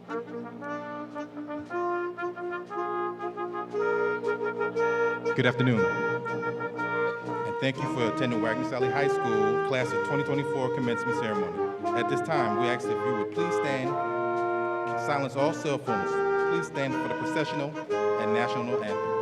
Good afternoon, and thank you for attending Wagener Salley High School Class of 2024 Commencement Ceremony. At this time, we ask if you would please stand, silence all cell phones. Please stand for the processional and national anthem.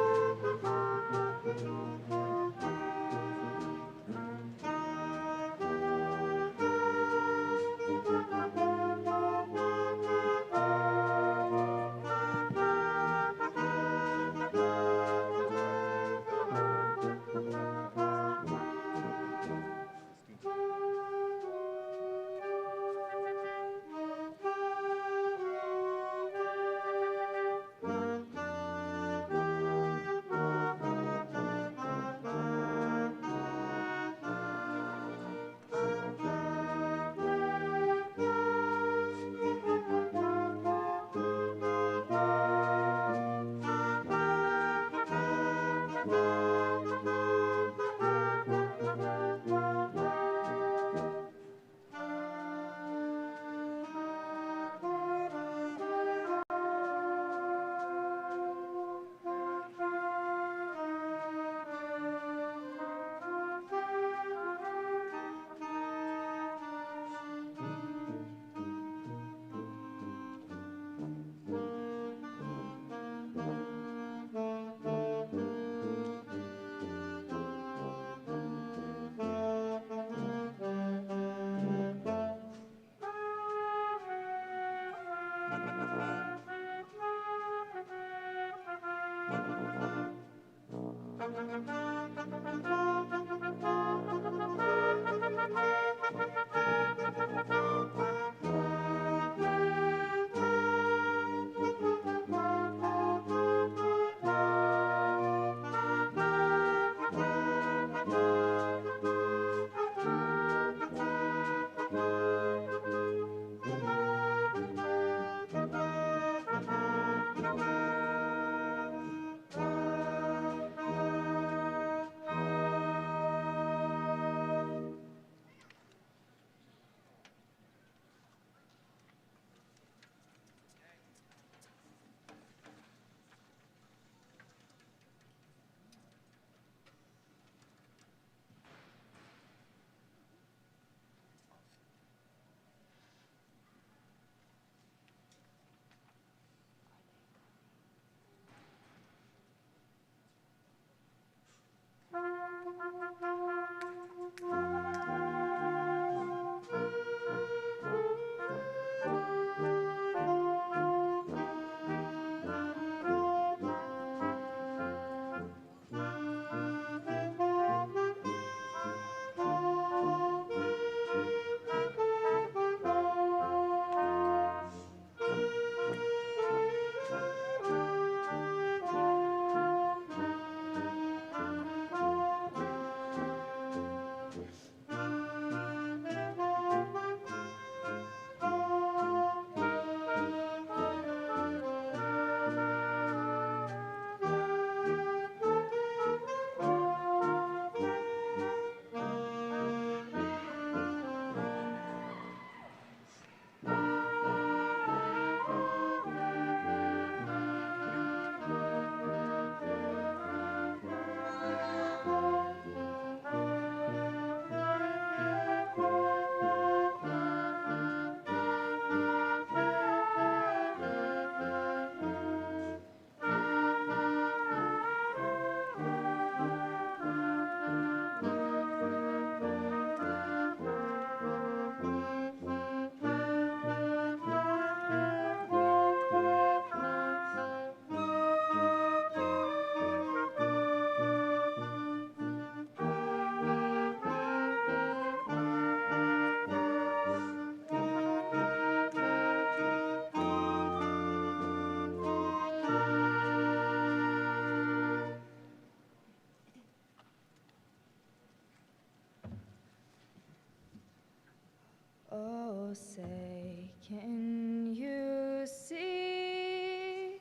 Say, can you see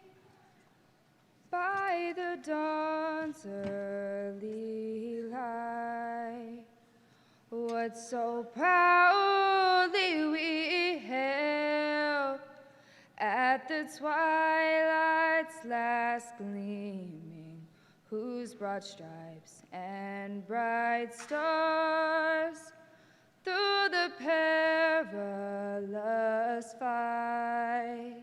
by the dawn's early light what so proudly we hailed as at the twilight's last gleaming, whose broad stripes and bright stars through the perilous fight,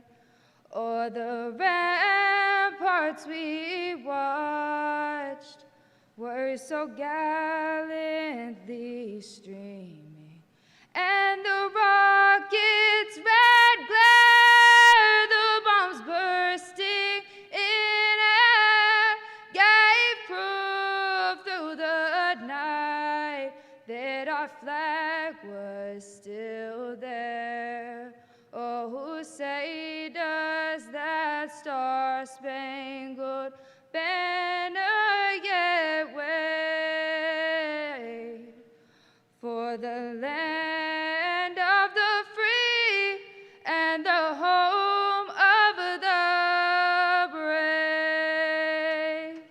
o'er the ramparts we watched, were so gallantly streaming, and the rocket's red glare, the bombs bursting in air, gave proof through the night that our flag was still there. Oh, who say does that star-spangled banner yet wave for the land of the free and the home of the brave?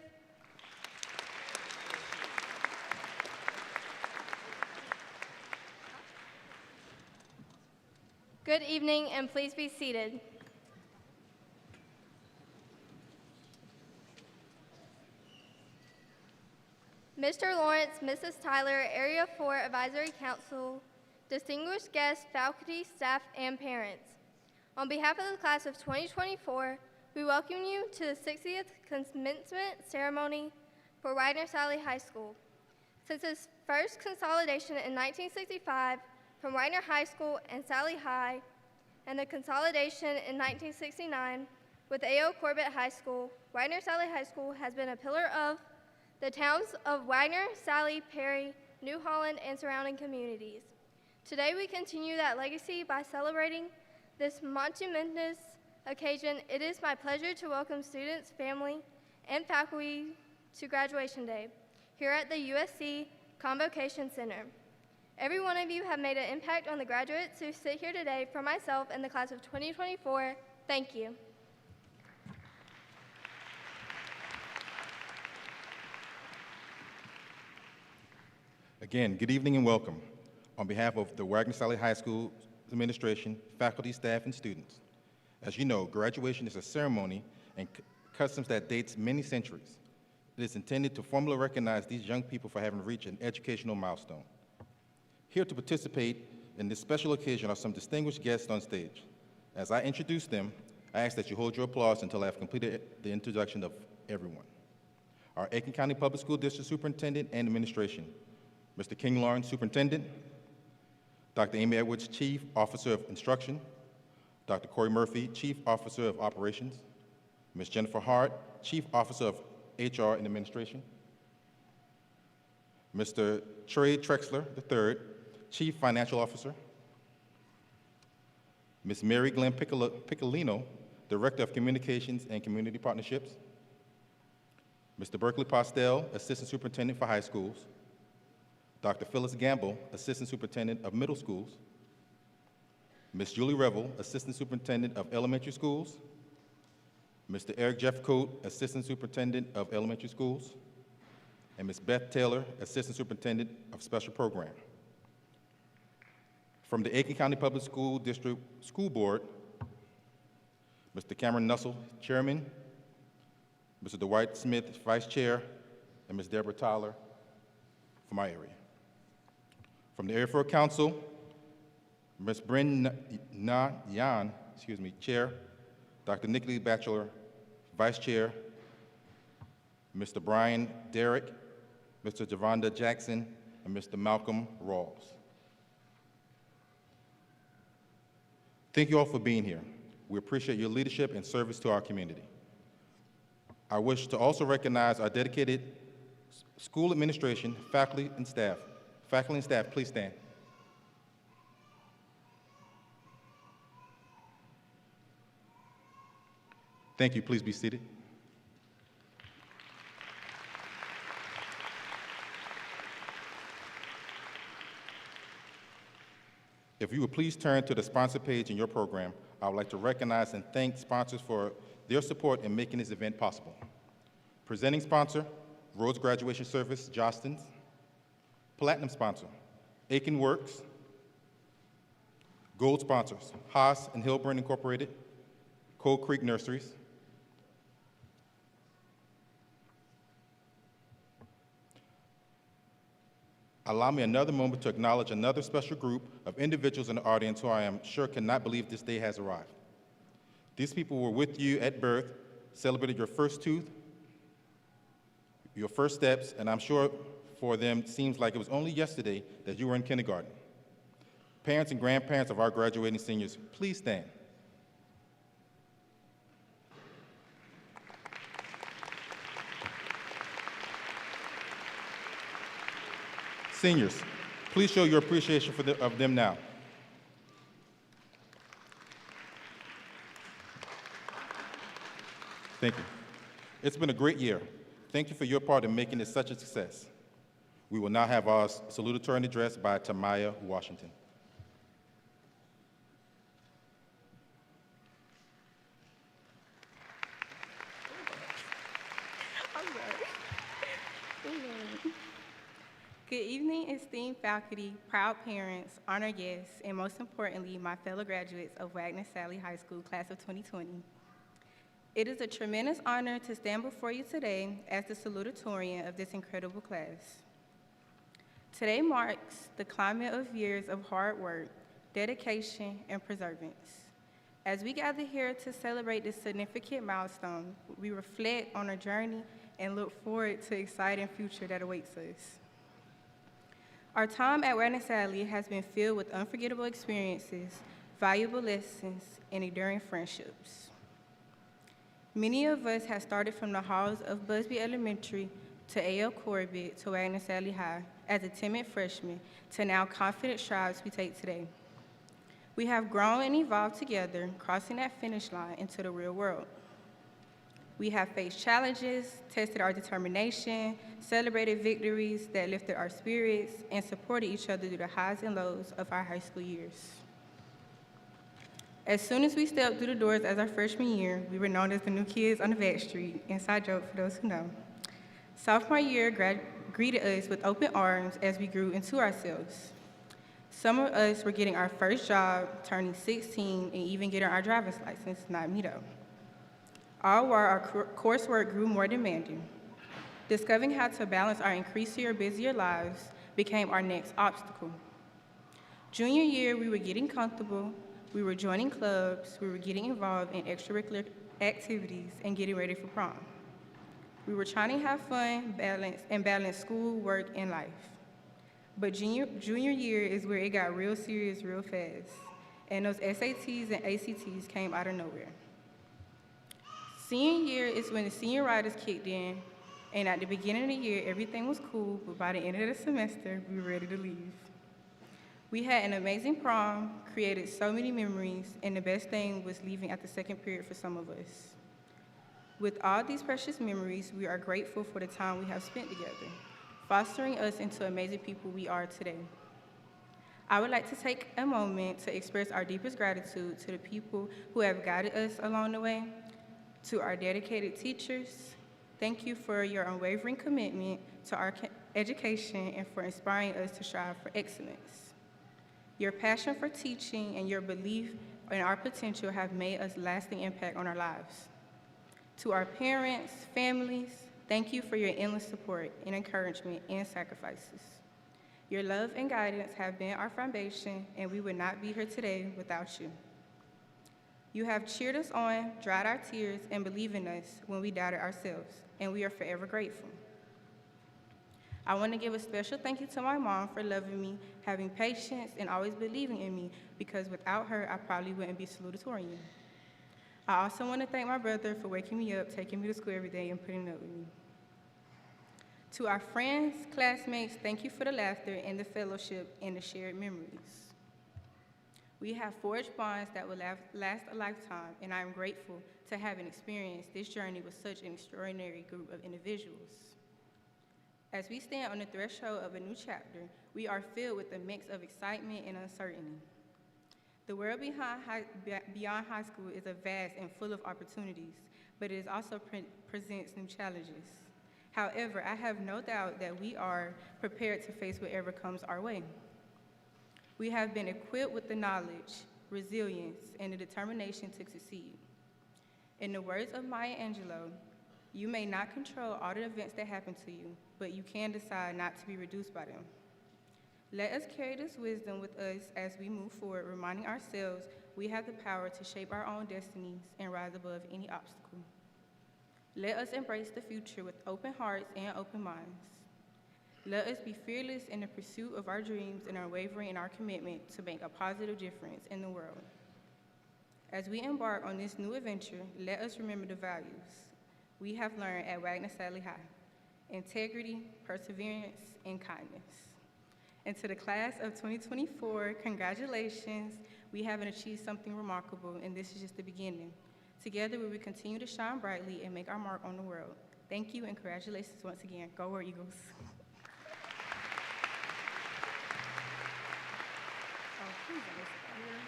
Good evening, and please be seated. Mr. Lawrence, Mrs. Tyler, Area 4 Advisory Council, distinguished guests, faculty, staff, and parents. On behalf of the class of 2024, we welcome you to the 60th commencement ceremony for Wagener-Salley High School. Since its first consolidation in 1965 from Wagener High School and Salley High, and the consolidation in 1969 with A.O. Corbett High School, Wagener-Salley High School has been a pillar of the towns of Wagener, Salley, Perry, New Holland, and surrounding communities. Today we continue that legacy by celebrating this momentous occasion. It is my pleasure to welcome students, family, and faculty to Graduation Day here at the USC Convocation Center. Every one of you have made an impact on the graduates who sit here today. For myself and the class of 2024, thank you. Again, good evening and welcome. On behalf of the Wagener-Salley High School administration, faculty, staff, and students. As you know, graduation is a ceremony and customs that dates many centuries. It is intended to formally recognize these young people for having reached an educational milestone. Here to participate in this special occasion are some distinguished guests on stage. As I introduce them, I ask that you hold your applause until I have completed the introduction of everyone. Our Aiken County Public School District Superintendent and Administration, Mr. King Lawrence, Superintendent, Dr. Amy Edwards, Chief Officer of Instruction, Dr. Corey Murphy, Chief Officer of Operations, Ms. Jennifer Hart, Chief Officer of HR and Administration, Mr. Trey Trexler III, Chief Financial Officer, Ms. Mary Glenn Piccolino, Director of Communications and Community Partnerships, Mr. Berkeley Postel, Assistant Superintendent for High Schools, Dr. Phyllis Gamble, Assistant Superintendent of Middle Schools, Ms. Julie Revel, Assistant Superintendent of Elementary Schools, Mr. Eric Jeffcoat, Assistant Superintendent of Elementary Schools, and Ms. Beth Taylor, Assistant Superintendent of Special Program. From the Aiken County Public School District School Board, Mr. Cameron Nussel, Chairman, Mr. Dwight Smith, Vice Chair, and Ms. Deborah Tyler from my area. From the Area 4 Council, Ms. Bryn Yan, Chair, Dr. Nick Lee Batchelor, Vice Chair, Mr. Brian Derrick, Mr. Javonda Jackson, and Mr. Malcolm Rawls. Thank you all for being here. We appreciate your leadership and service to our community. I wish to also recognize our dedicated school administration, faculty, and staff. Faculty and staff, please stand. Thank you. Please be seated. If you would please turn to the sponsor page in your program, I would like to recognize and thank sponsors for their support in making this event possible. Presenting sponsor, Rhodes Graduation Service, Jostens. Platinum sponsor, Aiken Works. Gold sponsors, Haas and Hilburn Incorporated. Cold Creek Nurseries, allow me another moment to acknowledge another special group of individuals in the audience who I am sure cannot believe this day has arrived. These people were with you at birth, celebrated your first tooth, your first steps, and I'm sure for them it seems like it was only yesterday that you were in kindergarten. Parents and grandparents of our graduating seniors, please stand. Seniors, please show your appreciation of them now. Thank you. It's been a great year. Thank you for your part in making it such a success. We will now have our salutatorian address by Tamaya Washington. Good evening, esteemed faculty, proud parents, honored guests, and most importantly, my fellow graduates of Wagener Salley High School, class of 2020. It is a tremendous honor to stand before you today as the salutatorian of this incredible class. Today marks the climate of years of hard work, dedication, and perseverance. As we gather here to celebrate this significant milestone, we reflect on our journey and look forward to the exciting future that awaits us. Our time at Wagener Salley has been filled with unforgettable experiences, valuable lessons, and enduring friendships. Many of us have started from the halls of Busby Elementary to A.L. Corbett to Wagener Salley High as a timid freshman to now confident strides we take today. We have grown and evolved together, crossing that finish line into the real world. We have faced challenges, tested our determination, celebrated victories that lifted our spirits, and supported each other through the highs and lows of our high school years. As soon as we stepped through the doors as our freshman year, we were known as the new kids on the back street, inside joke for those who know. Sophomore year greeted us with open arms as we grew into ourselves. Some of us were getting our first job, turning 16, and even getting our driver's license, not me though. All while our coursework grew more demanding. Discovering how to balance our increasingly busier lives became our next obstacle. Junior year, we were getting comfortable, we were joining clubs, we were getting involved in extracurricular activities, and getting ready for prom. We were trying to have fun, balance school, work, and life. But junior year is where it got real serious real fast, and those SATs and ACTs came out of nowhere. Senior year is when the senior riders kicked in, and at the beginning of the year, everything was cool, but by the end of the semester, we were ready to leave. We had an amazing prom, created so many memories, and the best thing was leaving at the second period for some of us. With all these precious memories, we are grateful for the time we have spent together, fostering us into amazing people we are today. I would like to take a moment to express our deepest gratitude to the people who have guided us along the way. To our dedicated teachers, thank you for your unwavering commitment to our education and for inspiring us to strive for excellence. Your passion for teaching and your belief in our potential have made a lasting impact on our lives. To our parents, families, thank you for your endless support and encouragement and sacrifices. Your love and guidance have been our foundation, and we would not be here today without you. You have cheered us on, dried our tears, and believed in us when we doubted ourselves, and we are forever grateful. I want to give a special thank you to my mom for loving me, having patience, and always believing in me, because without her, I probably wouldn't be salutatorian. I also want to thank my brother for waking me up, taking me to school every day, and putting up with me. To our friends, classmates, thank you for the laughter and the fellowship and the shared memories. We have forged bonds that will last a lifetime, and I am grateful to have experienced this journey with such an extraordinary group of individuals. As we stand on the threshold of a new chapter, we are filled with a mix of excitement and uncertainty. The world beyond high school is vast and full of opportunities, but it also presents new challenges. However, I have no doubt that we are prepared to face whatever comes our way. We have been equipped with the knowledge, resilience, and the determination to succeed. In the words of Maya Angelou, you may not control all the events that happen to you, but you can decide not to be reduced by them. Let us carry this wisdom with us as we move forward, reminding ourselves we have the power to shape our own destinies and rise above any obstacle. Let us embrace the future with open hearts and open minds. Let us be fearless in the pursuit of our dreams and unwavering in our commitment to make a positive difference in the world. As we embark on this new adventure, let us remember the values we have learned at Wagener Salley High: integrity, perseverance, and kindness. And to the class of 2024, congratulations. We have achieved something remarkable, and this is just the beginning. Together, we will continue to shine brightly and make our mark on the world. Thank you, and congratulations once again. Go War Eagles. Oh, please don't miss it here.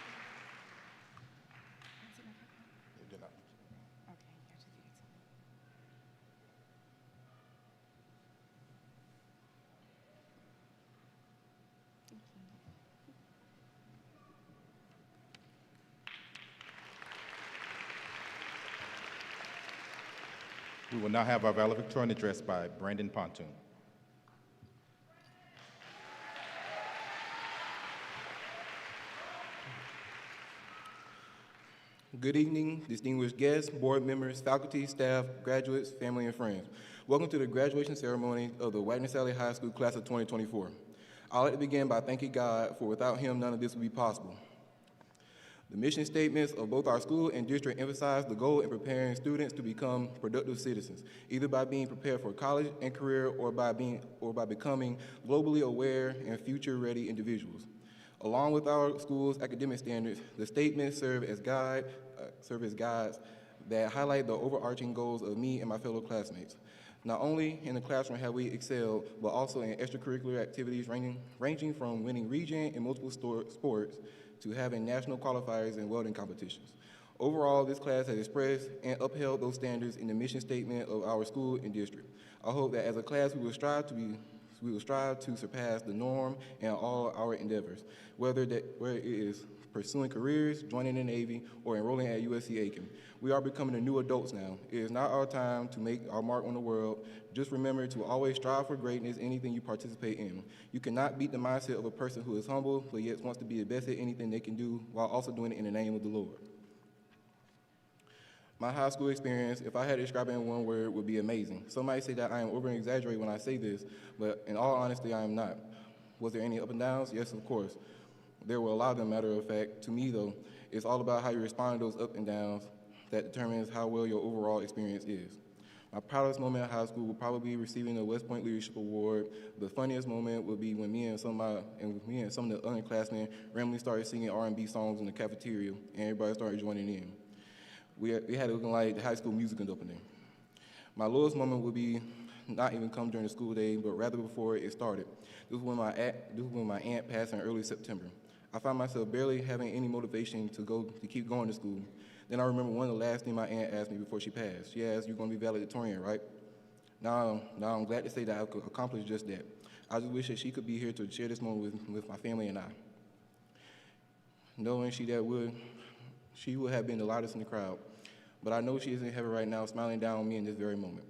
They did not. Okay, I just did it. We will now have our valedictorian address by Brandon Pontoon. Good evening, distinguished guests, board members, faculty, staff, graduates, family, and friends. Welcome to the graduation ceremony of the Wagener Salley High School class of 2024. I'd like to begin by thanking God, for without him, none of this would be possible. The mission statements of both our school and district emphasize the goal in preparing students to become productive citizens, either by being prepared for college and career or by becoming globally aware and future-ready individuals. Along with our school's academic standards, the statements serve as guides that highlight the overarching goals of me and my fellow classmates. Not only in the classroom have we excelled, but also in extracurricular activities ranging from winning region in multiple sports to having national qualifiers and welding competitions. Overall, this class has expressed and upheld those standards in the mission statement of our school and district. I hope that as a class we will strive to surpass the norm in all our endeavors, whether it is pursuing careers, joining the Navy, or enrolling at USC-Aiken. We are becoming the new adults now. It is not our time to make our mark on the world. Just remember to always strive for greatness in anything you participate in. You cannot beat the mindset of a person who is humble, but yet wants to be the best at anything they can do while also doing it in the name of the Lord. My high school experience, if I had to describe it in one word, would be amazing. Some might say that I am over-exaggerating when I say this, but in all honesty, I am not. Was there any up and downs? Yes, of course. There were a lot of them, matter of fact. To me, though, it's all about how you respond to those up and downs that determines how well your overall experience is. My proudest moment in high school would probably be receiving the West Point Leadership Award. The funniest moment would be when me and some of the underclassmen randomly started singing R&B songs in the cafeteria, and everybody started joining in. We had it looking like the High School Musical opening. My lowest moment would be not even come during the school day, but rather before it started. This was when my aunt passed in early September. I found myself barely having any motivation to keep going to school. Then I remember one of the last things my aunt asked me before she passed. She asked, "You're going to be valedictorian, right?" Now I'm glad to say that I could accomplish just that. I just wish that she could be here to share this moment with my family and I. Knowing she would have been the loudest in the crowd, but I know she is in heaven right now, smiling down on me in this very moment.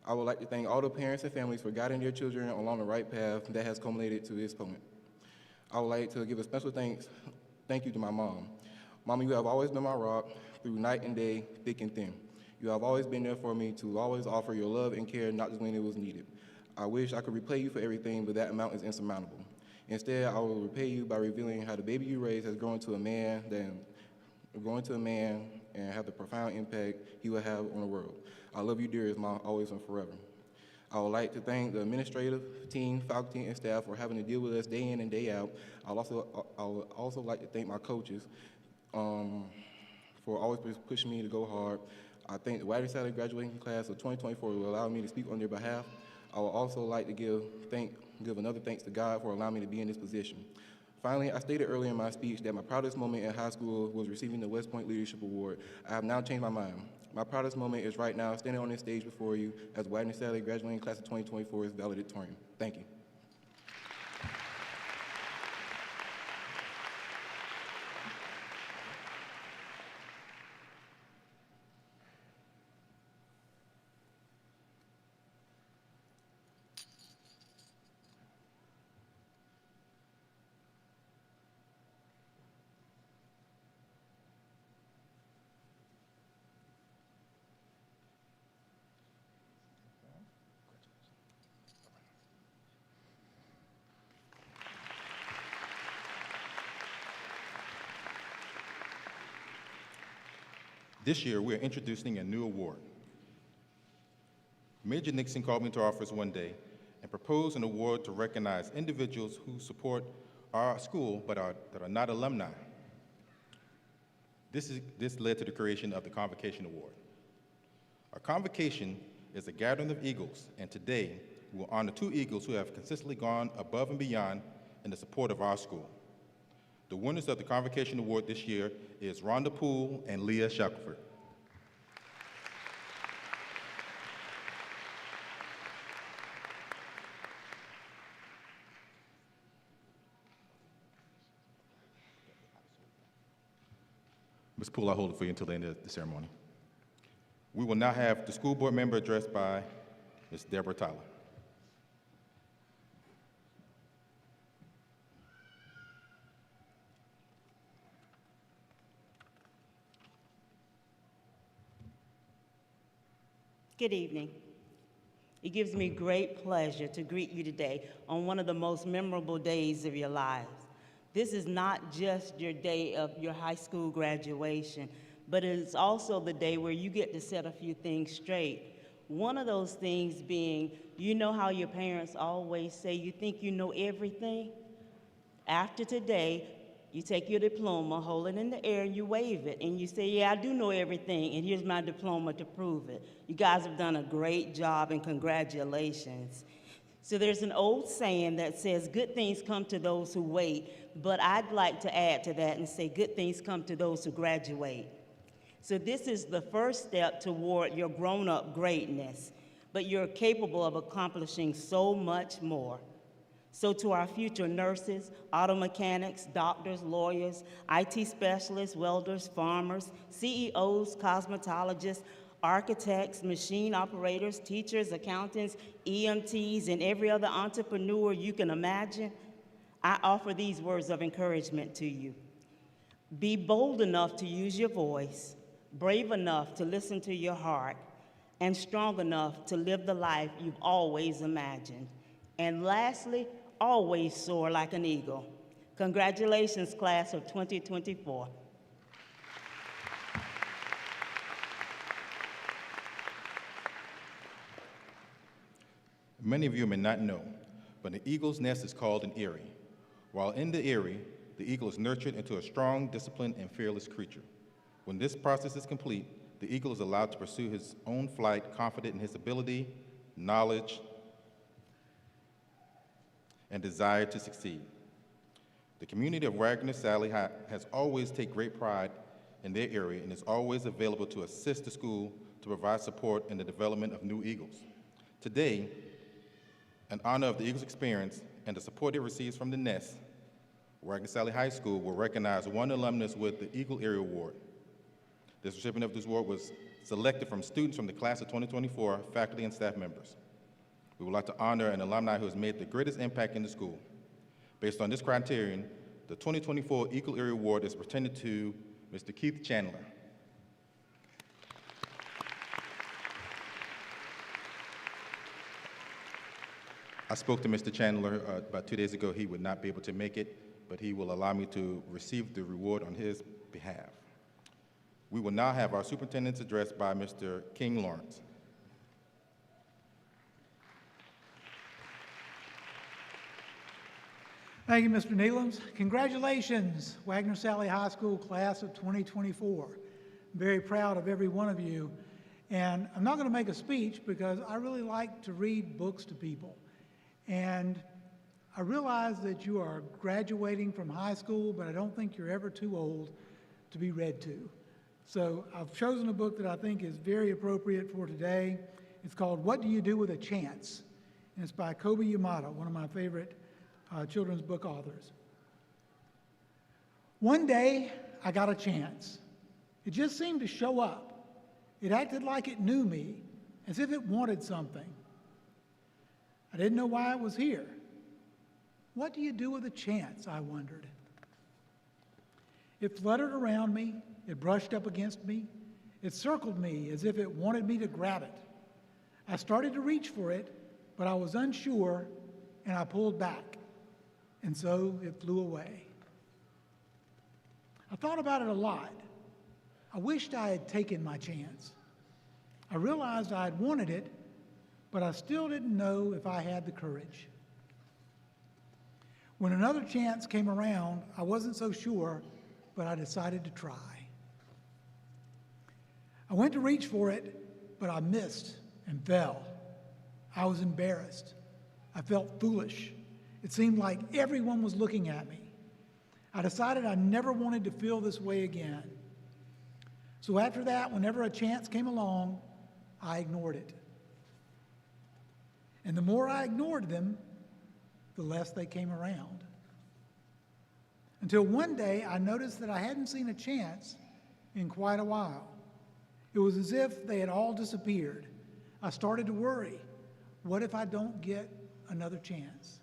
I would like to thank all the parents and families for guiding their children along the right path that has culminated to this point. I would like to give a special thank you to my mom. Mama, you have always been my rock through night and day, thick and thin. You have always been there for me to always offer your love and care, not just when it was needed. I wish I could repay you for everything, but that amount is insurmountable. Instead, I will repay you by revealing how the baby you raised has grown to a man and have the profound impact he will have on the world. I love you, dearest Mom, always and forever. I would like to thank the administrative team, faculty, and staff for having to deal with us day in and day out. I would also like to thank my coaches for always pushing me to go hard. I thank the Wagener Salley graduating class of 2024 will allow me to speak on their behalf. I would also like to give another thanks to God for allowing me to be in this position. Finally, I stated earlier in my speech that my proudest moment in high school was receiving the West Point Leadership Award. I have now changed my mind. My proudest moment is right now standing on this stage before you as Wagener Salley graduating class of 2024's valedictorian. Thank you. This year, we are introducing a new award. Major Nixon called me into office one day and proposed an award to recognize individuals who support our school but that are not alumni. This led to the creation of the Convocation Award. Our convocation is a gathering of Eagles, and today we will honor 2 Eagles who have consistently gone above and beyond in the support of our school. The winners of the Convocation Award this year is Rhonda Poole and Leah Shackelford. Ms. Poole, I'll hold it for you until the end of the ceremony. We will now have the school board member addressed by Ms. Deborah Tyler. Good evening. It gives me great pleasure to greet you today on one of the most memorable days of your lives. This is not just your day of your high school graduation, but it is also the day where you get to set a few things straight. One of those things being, you know how your parents always say you think you know everything? After today, you take your diploma, hold it in the air, and you wave it, and you say, yeah, I do know everything, and here's my diploma to prove it. You guys have done a great job, and congratulations. So there's an old saying that says, good things come to those who wait, but I'd like to add to that and say, good things come to those who graduate. So this is the first step toward your grown-up greatness, but you're capable of accomplishing so much more. So to our future nurses, auto mechanics, doctors, lawyers, IT specialists, welders, farmers, CEOs, cosmetologists, architects, machine operators, teachers, accountants, EMTs, and every other entrepreneur you can imagine, I offer these words of encouragement to you. Be bold enough to use your voice, brave enough to listen to your heart, and strong enough to live the life you've always imagined. And lastly, always soar like an eagle. Congratulations, class of 2024. Many of you may not know, but an eagle's nest is called an eyrie. While in the eyrie, the eagle is nurtured into a strong, disciplined, and fearless creature. When this process is complete, the eagle is allowed to pursue his own flight, confident in his ability, knowledge, and desire to succeed. The community of Wagener Salley has always taken great pride in their area and is always available to assist the school to provide support in the development of new eagles. Today, in honor of the Eagles' experience and the support it receives from the nest, Wagener Salley High School will recognize one alumnus with the Eagle Area Award. This recipient of this award was selected from students from the class of 2024, faculty and staff members. We would like to honor an alumni who has made the greatest impact in the school. Based on this criterion, the 2024 Eagle Area Award is presented to Mr. Keith Chandler. I spoke to Mr. Chandler about 2 days ago. He would not be able to make it, but he will allow me to receive the reward on his behalf. We will now have our superintendent's address by Mr. King Lawrence. Thank you, Mr. Nealons. Congratulations, Wagener Salley High School class of 2024. I'm very proud of every one of you. And I'm not going to make a speech because I really like to read books to people. And I realize that you are graduating from high school, but I don't think you're ever too old to be read to. So I've chosen a book that I think is very appropriate for today. It's called What Do You Do with a Chance? And it's by Kobe Yamada, one of my favorite children's book authors. One day, I got a chance. It just seemed to show up. It acted like it knew me, as if it wanted something. I didn't know why it was here. What do you do with a chance, I wondered. It fluttered around me, it brushed up against me, it circled me as if it wanted me to grab it. I started to reach for it, but I was unsure, and I pulled back. And so it flew away. I thought about it a lot. I wished I had taken my chance. I realized I had wanted it, but I still didn't know if I had the courage. When another chance came around, I wasn't so sure, but I decided to try. I went to reach for it, but I missed and fell. I was embarrassed. I felt foolish. It seemed like everyone was looking at me. I decided I never wanted to feel this way again. So after that, whenever a chance came along, I ignored it. And the more I ignored them, the less they came around. Until one day, I noticed that I hadn't seen a chance in quite a while. It was as if they had all disappeared. I started to worry. What if I don't get another chance?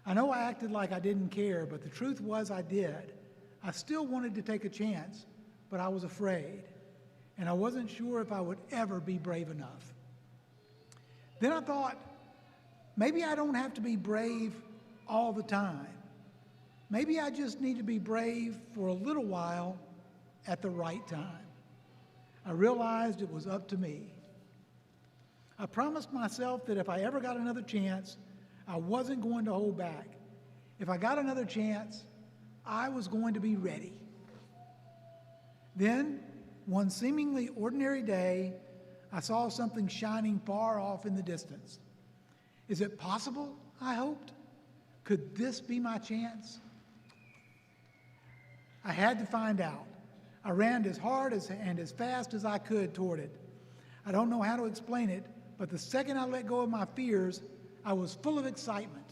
I know I acted like I didn't care, but the truth was I did. I still wanted to take a chance, but I was afraid, and I wasn't sure if I would ever be brave enough. Then I thought, maybe I don't have to be brave all the time. Maybe I just need to be brave for a little while at the right time. I realized it was up to me. I promised myself that if I ever got another chance, I wasn't going to hold back. If I got another chance, I was going to be ready. Then, one seemingly ordinary day, I saw something shining far off in the distance. Is it possible? I hoped. Could this be my chance? I had to find out. I ran as hard and as fast as I could toward it. I don't know how to explain it, but the second I let go of my fears, I was full of excitement.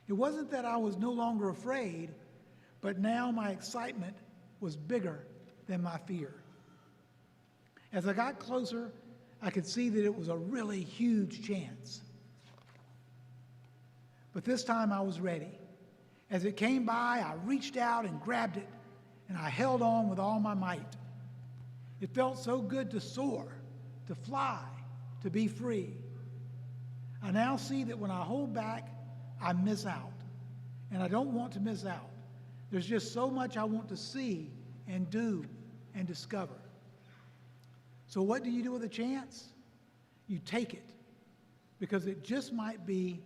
It wasn't that I was no longer afraid, but now my excitement was bigger than my fear. As I got closer, I could see that it was a really huge chance. But this time I was ready. As it came by, I reached out and grabbed it, and I held on with all my might. It felt so good to soar, to fly, to be free. I now see that when I hold back, I miss out, and I don't want to miss out. There's just so much I want to see and do and discover. So what do you do with a chance? You take it, because it just might be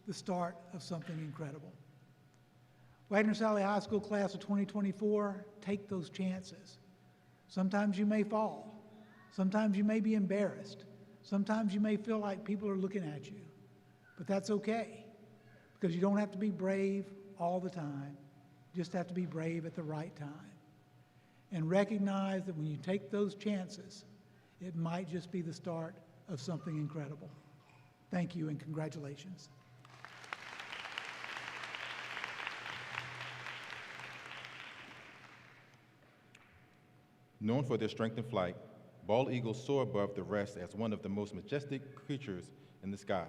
the start of something incredible. Wagener Salley High School class of 2024, take those chances. Sometimes you may fall. Sometimes you may be embarrassed. Sometimes you may feel like people are looking at you. But that's okay, because you don't have to be brave all the time. You just have to be brave at the right time. And recognize that when you take those chances, it might just be the start of something incredible. Thank you and congratulations. Known for their strength in flight, bald eagles soar above the rest as one of the most majestic creatures in the sky.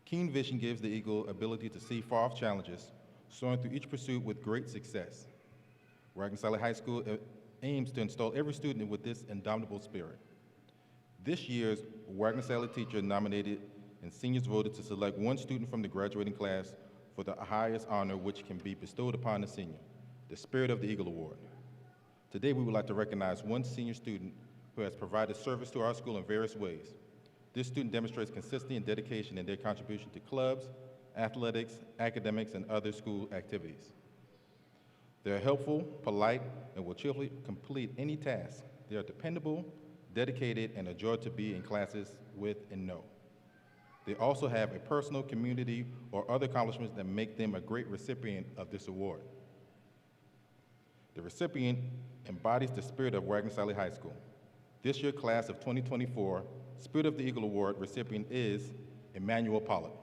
Keen vision gives the eagle ability to see far-off challenges, soaring through each pursuit with great success. Wagener Salley High School aims to install every student with this indomitable spirit. This year's Wagener Salley teacher nominated and seniors voted to select one student from the graduating class for the highest honor which can be bestowed upon a senior, the Spirit of the Eagle Award. Today, we would like to recognize one senior student who has provided service to our school in various ways. This student demonstrates consistency and dedication in their contribution to clubs, athletics, academics, and other school activities. They are helpful, polite, and will cheerfully complete any task. They are dependable, dedicated, and a joy to be in classes with and know. They also have a personal, community, or other accomplishments that make them a great recipient of this award. The recipient embodies the spirit of Wagener Salley High School. This year's class of 2024 Spirit of the Eagle Award recipient is Emmanuel Pollock.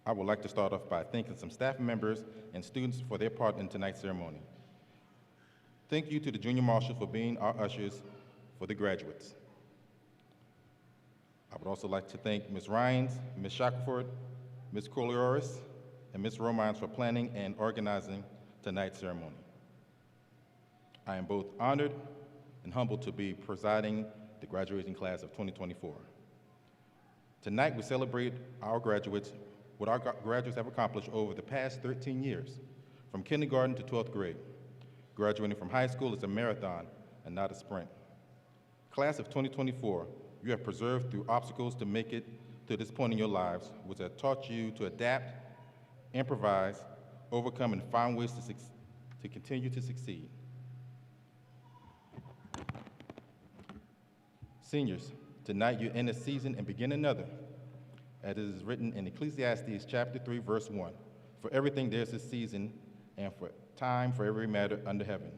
I would like to start off by thanking some staff members and students for their part in tonight's ceremony. Thank you to the junior marshal for being our ushers for the graduates. I would also like to thank Ms. Ryans, Ms. Shackelford, Ms. Corleoris, and Ms. Romines for planning and organizing tonight's ceremony. I am both honored and humbled to be presiding the graduating class of 2024. Tonight, we celebrate our graduates, what our graduates have accomplished over the past 13 years, from kindergarten to 12th grade. Graduating from high school is a marathon and not a sprint. Class of 2024, you have persevered through obstacles to make it to this point in your lives, which have taught you to adapt, improvise, overcome, and find ways to continue to succeed. Seniors, tonight you end a season and begin another, as it is written in Ecclesiastes chapter 3, verse 1. For everything there's a season, and for time for every matter under heaven.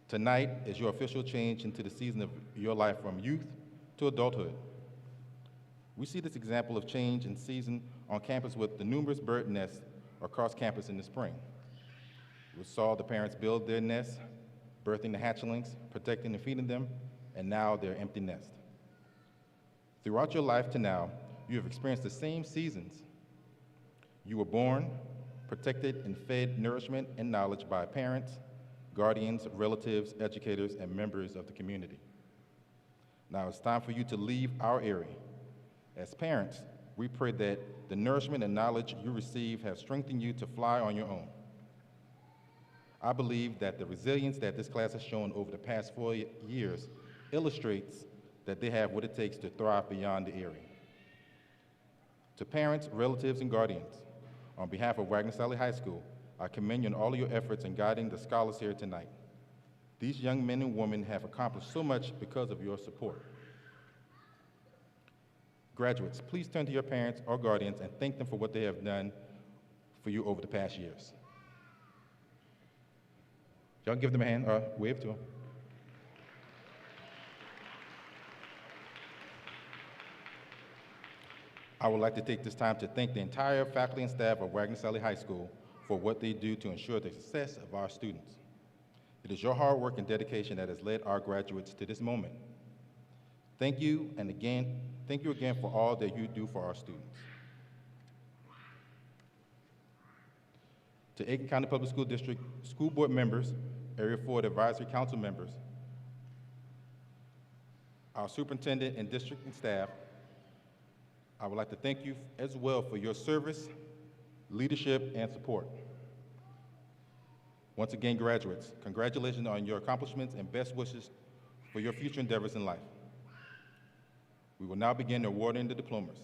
Tonight is your official change into the season of your life from youth to adulthood. We see this example of change in season on campus with the numerous bird nests across campus in the spring. We saw the parents build their nests, birthing the hatchlings, protecting and feeding them, and now they're empty nest. Throughout your life to now, you have experienced the same seasons. You were born, protected, and fed nourishment and knowledge by parents, guardians, relatives, educators, and members of the community. Now it's time for you to leave our area. As parents, we pray that the nourishment and knowledge you receive have strengthened you to fly on your own. I believe that the resilience that this class has shown over the past 4 years illustrates that they have what it takes to thrive beyond the area. To parents, relatives, and guardians, on behalf of Wagener High School, I commend you on all of your efforts in guiding the scholars here tonight. These young men and women have accomplished so much because of your support. Graduates, please turn to your parents or guardians and thank them for what they have done for you over the past years. Y'all give them a hand or wave to them. I would like to take this time to thank the entire faculty and staff of Wagener High School for what they do to ensure the success of our students. It is your hard work and dedication that has led our graduates to this moment. Thank you, and again, thank you again for all that you do for our students. To Aiken County Public School District School Board members, Area 4 Advisory Council members, our superintendent and district and staff, I would like to thank you as well for your service, leadership, and support. Once again, graduates, congratulations on your accomplishments and best wishes for your future endeavors in life. We will now begin awarding the diplomas.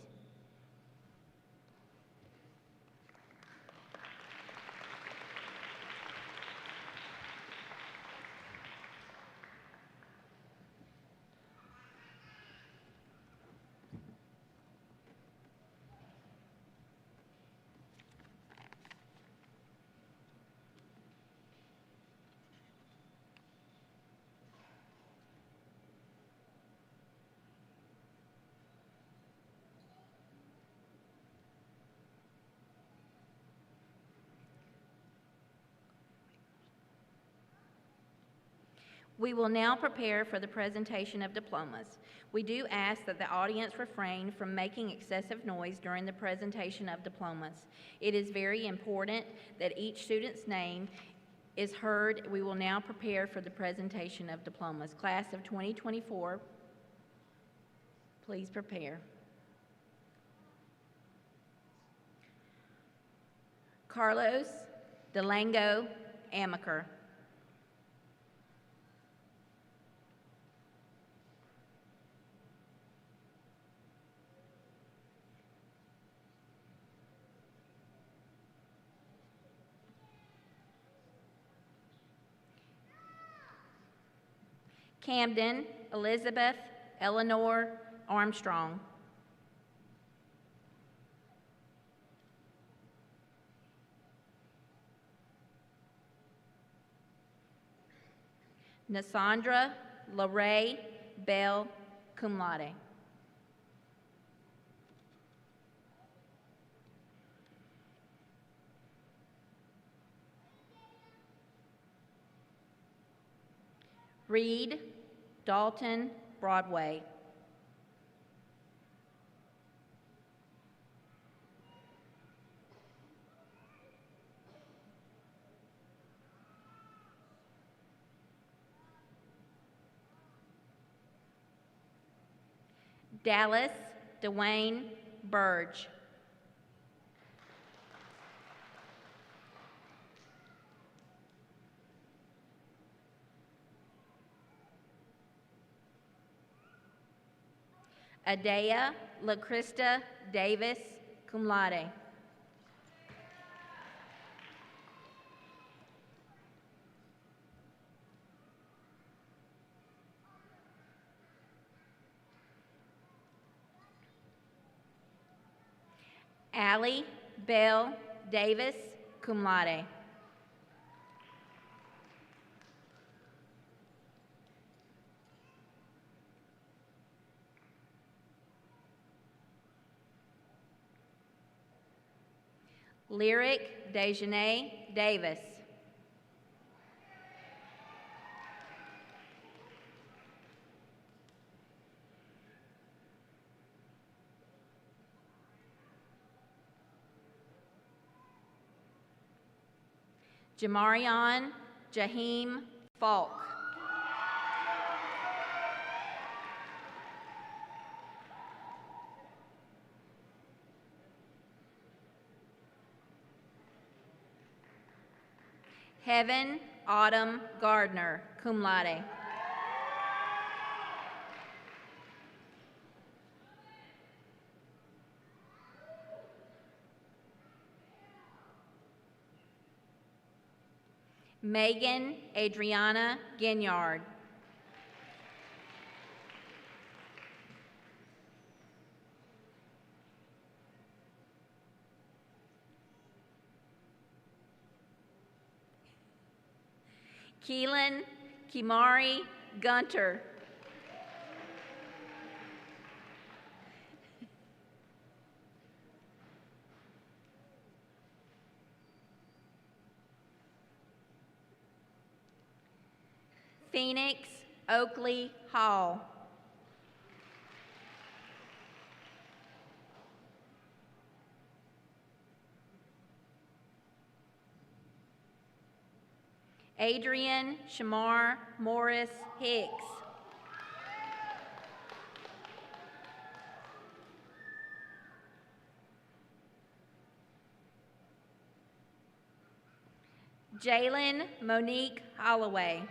We will now prepare for the presentation of diplomas. We do ask that the audience refrain from making excessive noise during the presentation of diplomas. It is very important that each student's name is heard. We will now prepare for the presentation of diplomas. Class of 2024, please prepare. Carlos Delango Amaker. Camden Elizabeth Eleanor Armstrong. Nasandra LaRae Bell, cum laude. Reed, Dalton, Broadway. Dallas, Dwayne, Burge. Adea LaCrista Davis, cum laude. Allie Bell Davis, cum laude. Lyric Dejanay Davis. Jamarion Jaheem Falk. Heaven Autumn Gardner, cum laude. Megan Adriana Ginyard. Keelan Kimari Gunter. Phoenix Oakley Hall. Adrian Shamar Morris Hicks. Jalen Monique Holloway.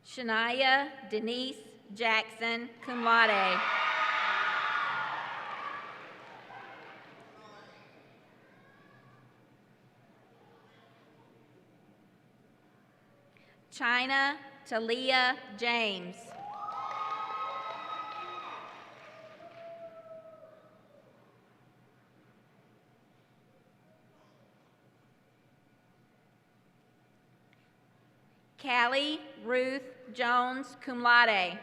Shania Denise Jackson, cum laude. China Talia James. Callie Ruth Jones, cum laude.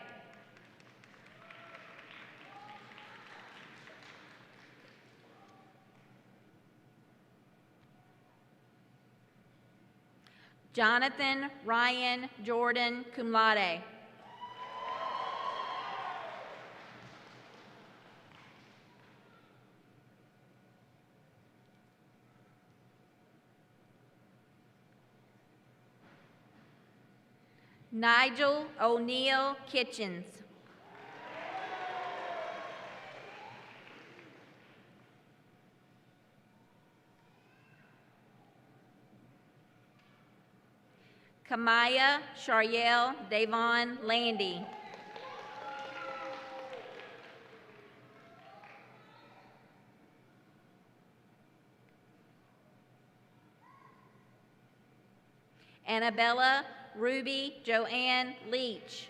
Jonathan Ryan Jordan, cum laude. Nigel O'Neill Kitchens. Kamaya Shariel Davon Landy. Annabella Ruby Joanne Leach.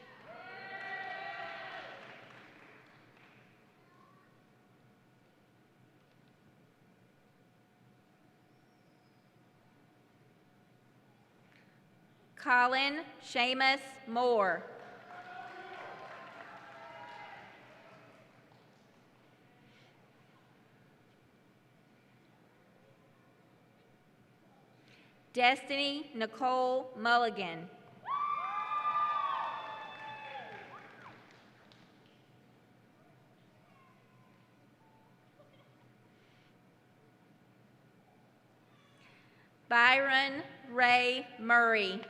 Colin Seamus Moore. Destiny Nicole Mulligan. Byron Ray Murray.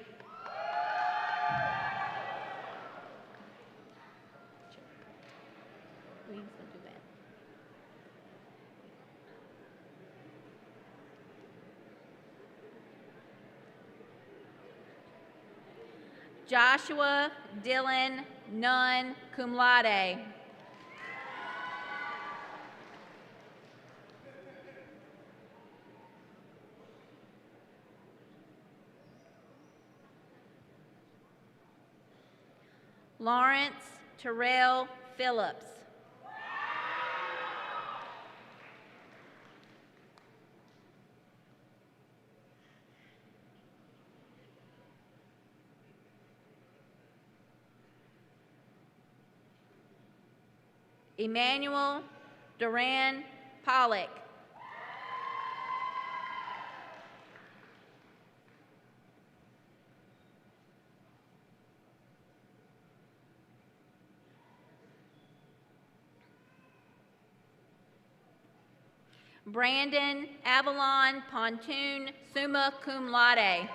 Joshua Dylan Nunn, cum laude. Lawrence Terrell Phillips. Emmanuel Duran Pollock. Brandon Avalon Pontoon, summa cum laude.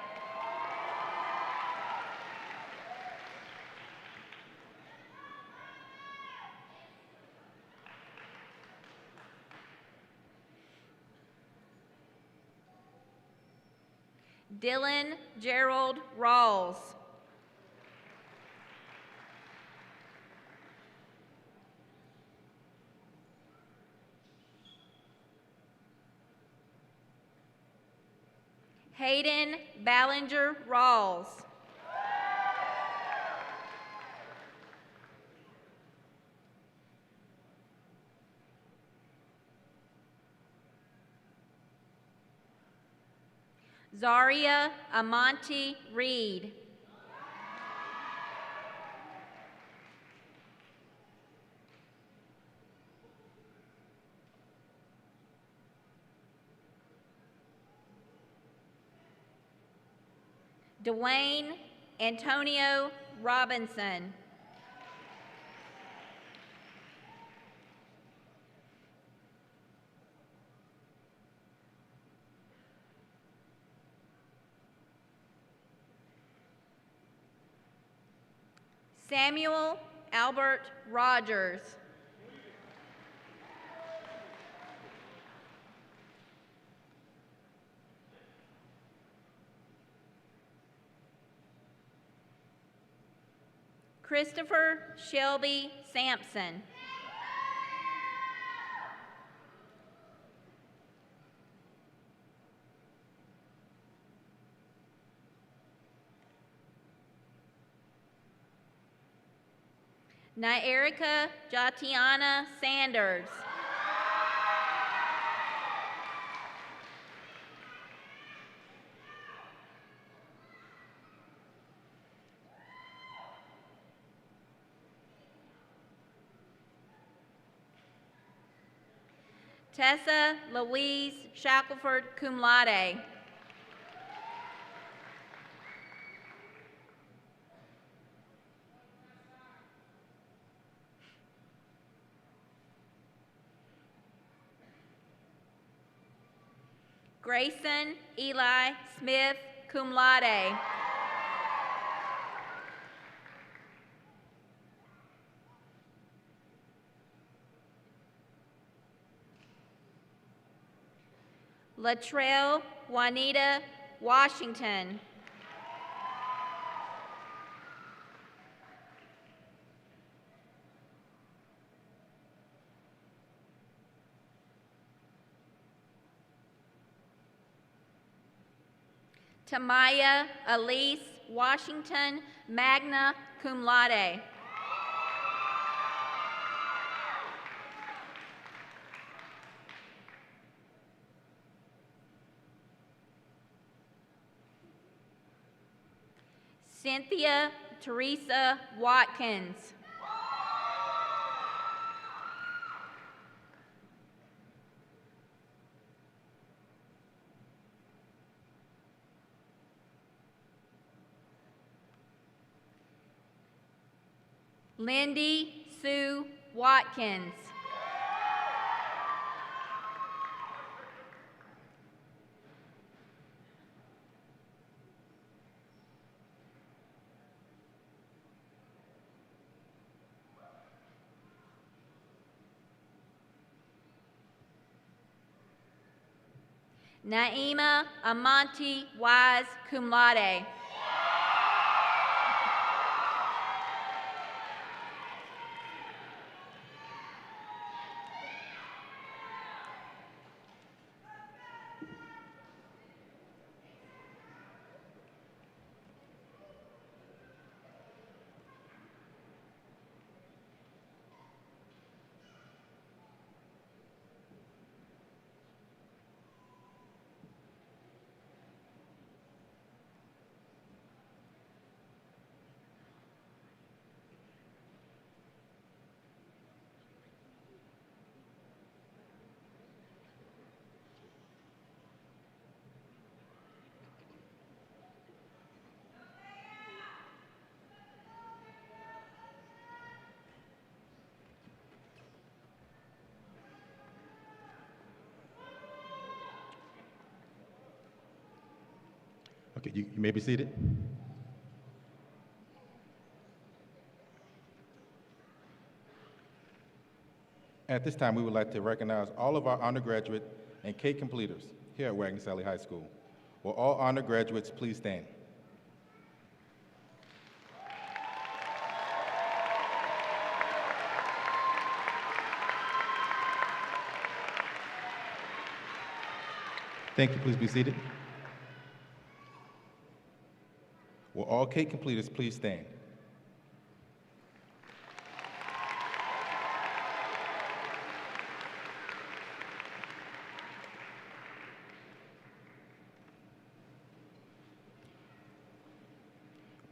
Dylan Gerald Rawls. Hayden Ballinger Rawls. Zaria Amonte Reed. Dwayne Antonio Robinson. Samuel Albert Rogers. Christopher Shelby Sampson. Naerica Jatiana Sanders. Tessa Louise Shackelford, cum laude. Grayson Eli Smith, cum laude. Latrell Juanita Washington. Tamaya Elise Washington, magna cum laude. Cynthia Teresa Watkins. Lindy Sue Watkins. Naima Amonte Wise, cum laude. Okay, you may be seated. At this time, we would like to recognize all of our undergraduate and cake completers here at Wagener High School. Will all honor graduates please stand? Thank you. Please be seated. Will all cake completers please stand?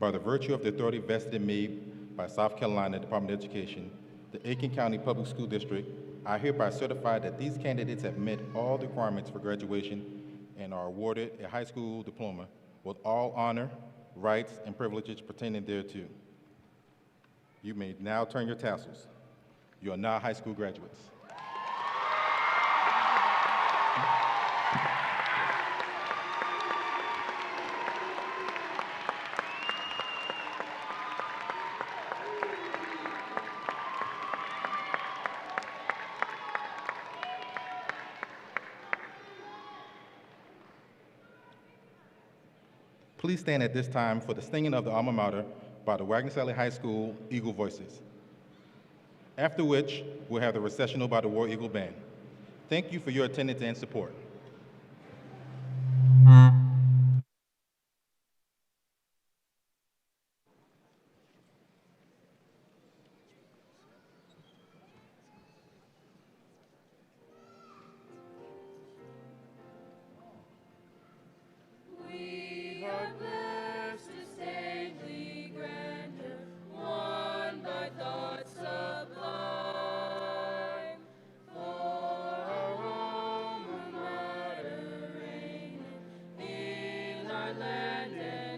By the virtue of the authority vested in me by South Carolina Department of Education, the Aiken County Public School District, I hereby certify that these candidates have met all the requirements for graduation and are awarded a high school diploma with all honor, rights, and privileges pertaining thereto. You may now turn your tassels. You are now high school graduates. Please stand at this time for the singing of the alma mater by the Wagener High School Eagle Voices. After which, we'll have the recessional by the War Eagle Band. Thank you for your attendance and support. We are blessed to stately grandeur, won by thoughts sublime. For our alma mater reigneth in our land and